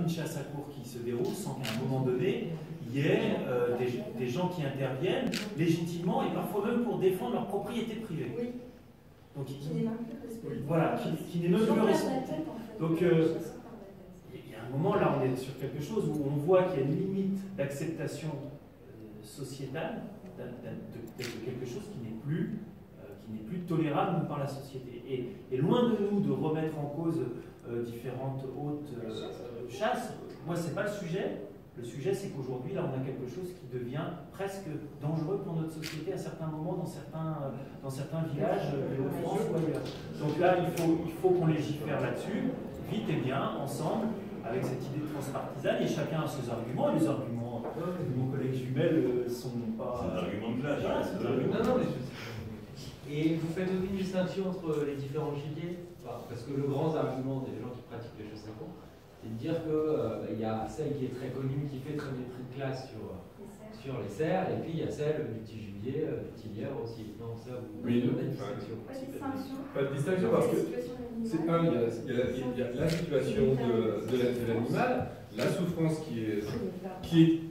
une chasse à courre qui se déroule sans qu'à un moment donné, il y ait des gens qui interviennent légitimement et parfois même pour défendre leur propriété privée. Oui. Donc, Qui n'est même plus respecté. voilà, qui n'est même plus respecté. Donc, il y a un moment, là, on est sur quelque chose où on voit qu'il y a une limite d'acceptation sociétale de quelque chose qui n'est plus tolérable par la société. Et loin de nous de remettre en cause différentes hautes chasses, moi, c'est pas le sujet. Le sujet, c'est qu'aujourd'hui, là, on a quelque chose qui devient presque dangereux pour notre société à certains moments, dans certains villages de France ou ailleurs. Donc là, il faut qu'on légifère là-dessus, vite et bien, ensemble, avec cette idée de transpartisane, et chacun a ses arguments. Les arguments de mon collègue Jumel sont pas... C'est un argument de clash. Non, mais et vous faites aussi une distinction entre les différents gibiers, parce que le grand argument des gens qui pratiquent les chasses à courre, c'est de dire qu'il y a celle qui est très connue, qui fait très des prix de classe sur les cerfs, et puis il y a celle du petit gibier, du petit lièvre aussi. Non, ça, vous oui, pas de distinction. Pas de distinction parce que, il y a la situation de l'animal, la souffrance qui est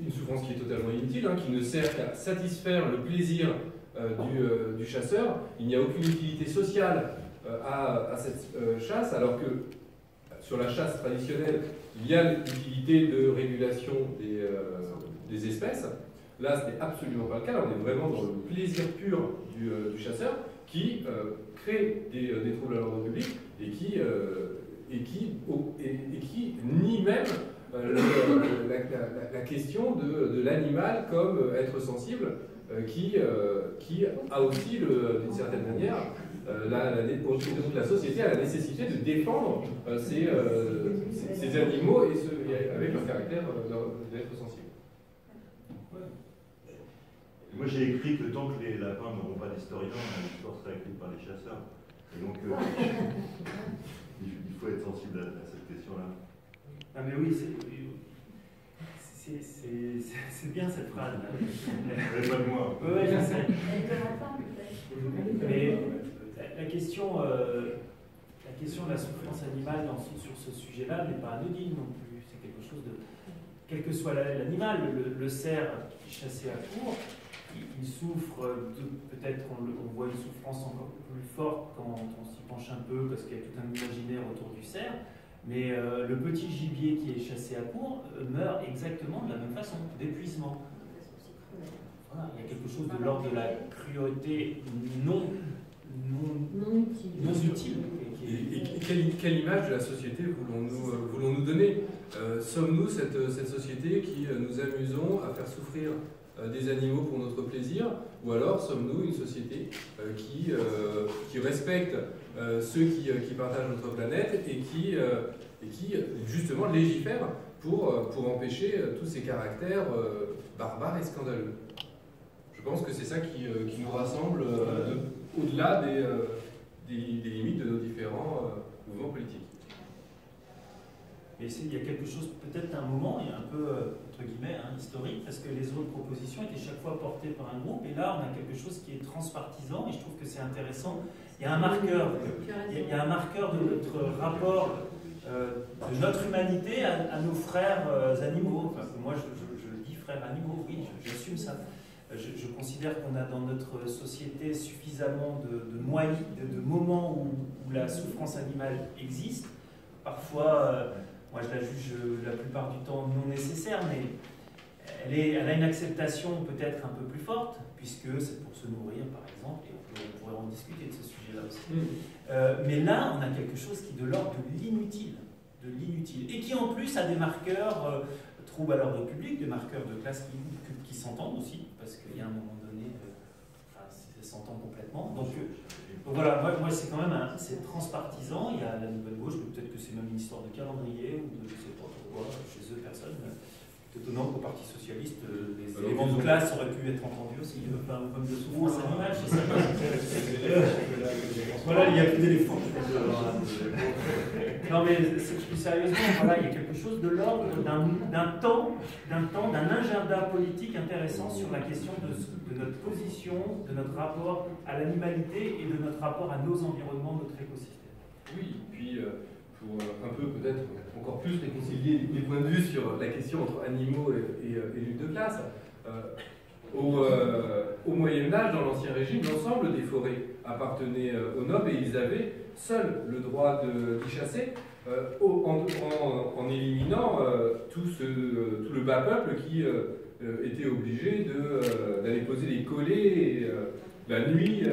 une souffrance qui est totalement inutile, hein, qui ne sert qu'à satisfaire le plaisir du chasseur. Il n'y a aucune utilité sociale à cette chasse, alors que sur la chasse traditionnelle, il y a l'utilité de régulation des espèces. Là, ce n'est absolument pas le cas. On est vraiment dans le plaisir pur du chasseur qui crée des troubles à l'ordre public et qui nie même la question de l'animal comme être sensible, qui a aussi, d'une certaine manière, la société a la nécessité de défendre ces animaux et avec leur caractère d'être sensible. Moi j'ai écrit que tant que les lapins n'auront pas d'historien, l'histoire sera écrite par les chasseurs. Et donc il faut être sensible à cette question-là. Ah mais oui, c'est bien cette phrase. Pas de moi. Oui, je sais. Mais la question de la souffrance animale sur ce sujet-là n'est pas anodine non plus. C'est quelque chose de... Quel que soit l'animal, le cerf qui est chassé à courre, il souffre, peut-être on voit une souffrance encore plus forte quand on s'y penche un peu, parce qu'il y a tout un imaginaire autour du cerf, mais le petit gibier qui est chassé à courre meurt exactement de la même façon, d'épuisement. Voilà, il y a quelque chose de l'ordre de la cruauté non utile. Et quelle image de la société voulons-nous donner? Sommes-nous cette société qui nous amusons à faire souffrir des animaux pour notre plaisir, ou alors sommes-nous une société qui respecte ceux qui partagent notre planète et qui justement légifère pour empêcher tous ces caractères barbares et scandaleux? Je pense que c'est ça qui nous rassemble au-delà des limites de nos différents mouvements politiques. Et il y a quelque chose, peut-être un moment, il y a un peu, entre guillemets, historique, parce que les autres propositions étaient chaque fois portées par un groupe, et là, on a quelque chose qui est transpartisan, et je trouve que c'est intéressant. Il y a un marqueur, de notre rapport, de notre humanité à nos frères animaux. Enfin, moi, je dis frères animaux, oui, j'assume ça. Je considère qu'on a dans notre société suffisamment de moments où la souffrance animale existe. Parfois, moi je la juge la plupart du temps non nécessaire, mais elle a une acceptation peut-être un peu plus forte, puisque c'est pour se nourrir par exemple, et on pourrait en discuter de ce sujet-là aussi. Mais là, on a quelque chose qui est de l'ordre de l'inutile, et qui en plus a des marqueurs troubles à l'ordre public, des marqueurs de classe qui s'entendent aussi, parce qu'il y a un moment donné, ça s'entend complètement. Donc voilà, moi c'est quand même c'est transpartisan. Il y a la nouvelle gauche, peut-être que c'est même une histoire de calendrier ou de je sais pas pourquoi, chez eux personne. C'est étonnant qu'au Parti Socialiste, les éléments de classe auraient pu être entendus aussi, comme de souffrance animale, je sais pas. Voilà, il n'y a plus d'éléphants. Non mais plus sérieusement, voilà, il y a quelque chose de l'ordre d'un agenda politique intéressant sur la question de notre position, de notre rapport à l'animalité et de notre rapport à nos environnements, notre écosystème. Oui, puis pour un peu peut-être encore plus réconcilier les points de vue sur la question entre animaux et lutte de classe. Au Moyen-Âge, dans l'Ancien Régime, l'ensemble des forêts appartenaient aux nobles et ils avaient seuls le droit d'y chasser en éliminant tout le bas peuple qui était obligé d'aller poser des collets la nuit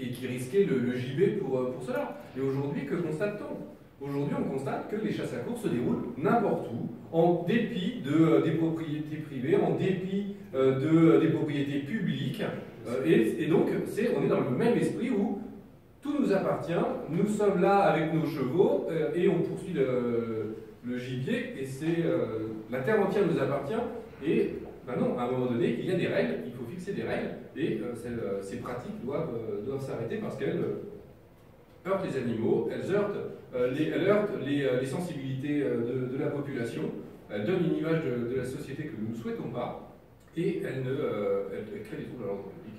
et qui risquait le gibet pour cela. Et aujourd'hui, que constate-t-on? Aujourd'hui, on constate que les chasses à courre se déroulent n'importe où, en dépit des propriétés privées, en dépit des propriétés publiques. Et donc, on est dans le même esprit où tout nous appartient, nous sommes là avec nos chevaux et on poursuit le gibier et la terre entière nous appartient. Et ben non, à un moment donné, il y a des règles, il faut fixer des règles et ces pratiques doivent s'arrêter parce qu'elles heurtent les animaux, elles heurtent les sensibilités de la population, elles donnent une image de la société que nous ne souhaitons pas et elles créent des troubles à l'ordre public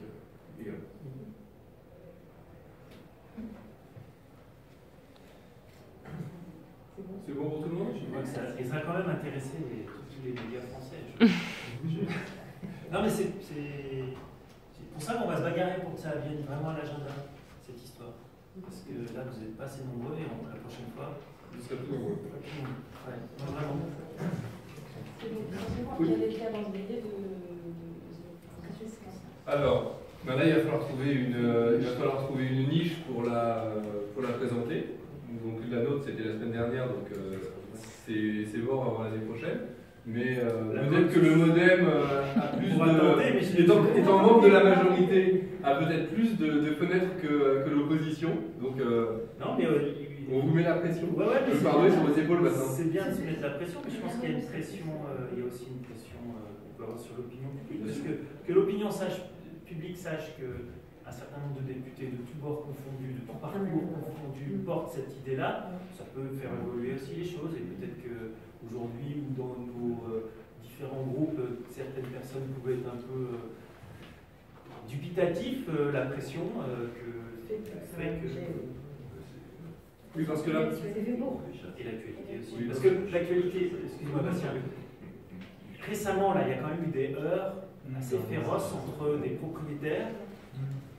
également. C'est bon pour tout le monde? Je vois que ça a quand même intéressé tous les médias français. Non, mais c'est pour ça qu'on va se bagarrer pour que ça vienne vraiment à l'agenda, cette histoire. Parce que là, vous n'êtes pas assez nombreux et la prochaine fois, vous serez plus nombreux. Ouais, non, vraiment. Quel est le calendrier de Alors, ben là, il va falloir trouver une niche pour la présenter. Donc la nôtre, c'était la semaine dernière, donc c'est mort avant l'année prochaine. Mais peut-être que le modem a plus étant membre de la majorité, a peut-être plus de fenêtres que l'opposition. Donc non, mais on vous met la pression. Ouais, mais je parle sur vos épaules maintenant. C'est bien de se mettre la pression, mais je pense qu'il y a une pression, il y a aussi une pression qu'on peut avoir sur l'opinion publique. Parce que l'opinion publique sache qu'un certain nombre de députés de tous bords confondus, de tout parcours confondus, portent cette idée-là, ça peut faire évoluer aussi les choses. Et peut-être qu'aujourd'hui, ou dans nos différents groupes, certaines personnes pouvaient être un peu dubitatifs, la pression fait que... Oui, parce que là... Et l'actualité aussi. Oui, parce que l'actualité, excusez-moi Bastien, récemment, là, il y a quand même eu des heurts assez féroces entre des propriétaires,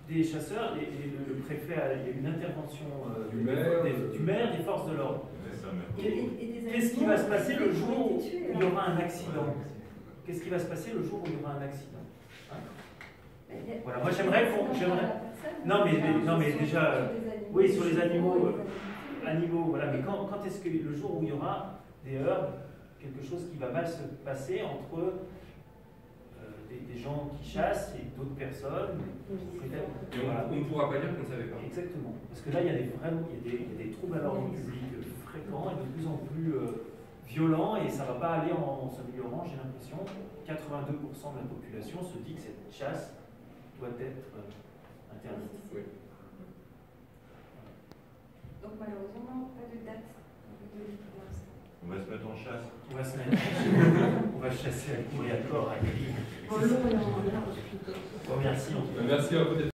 des chasseurs, et le préfet, il y a eu une intervention du maire, des forces de l'ordre. Qu'est-ce qui va se passer le jour où il y aura un accident? Qu'est-ce qui va se passer le jour où il y aura un accident? Voilà, moi j'aimerais... Non mais déjà, oui, sur les animaux, voilà, mais quand est-ce que le jour où il y aura des heurts, quelque chose qui va mal se passer entre des gens qui chassent et d'autres personnes, et on ne pourra pas dire qu'on ne savait pas. Exactement, parce que là il y a des troubles à l'ordre public fréquents et de plus en plus violents, et ça ne va pas aller en s'améliorant, j'ai l'impression. 82% de la population se dit que cette chasse doit être interdite. Oui. Donc malheureusement, pas de date de pour l'instant. On va se mettre en chasse. On va se mettre. On va chasser à coups et à corps, à cri. En long et en large plutôt. Merci. Merci à vous.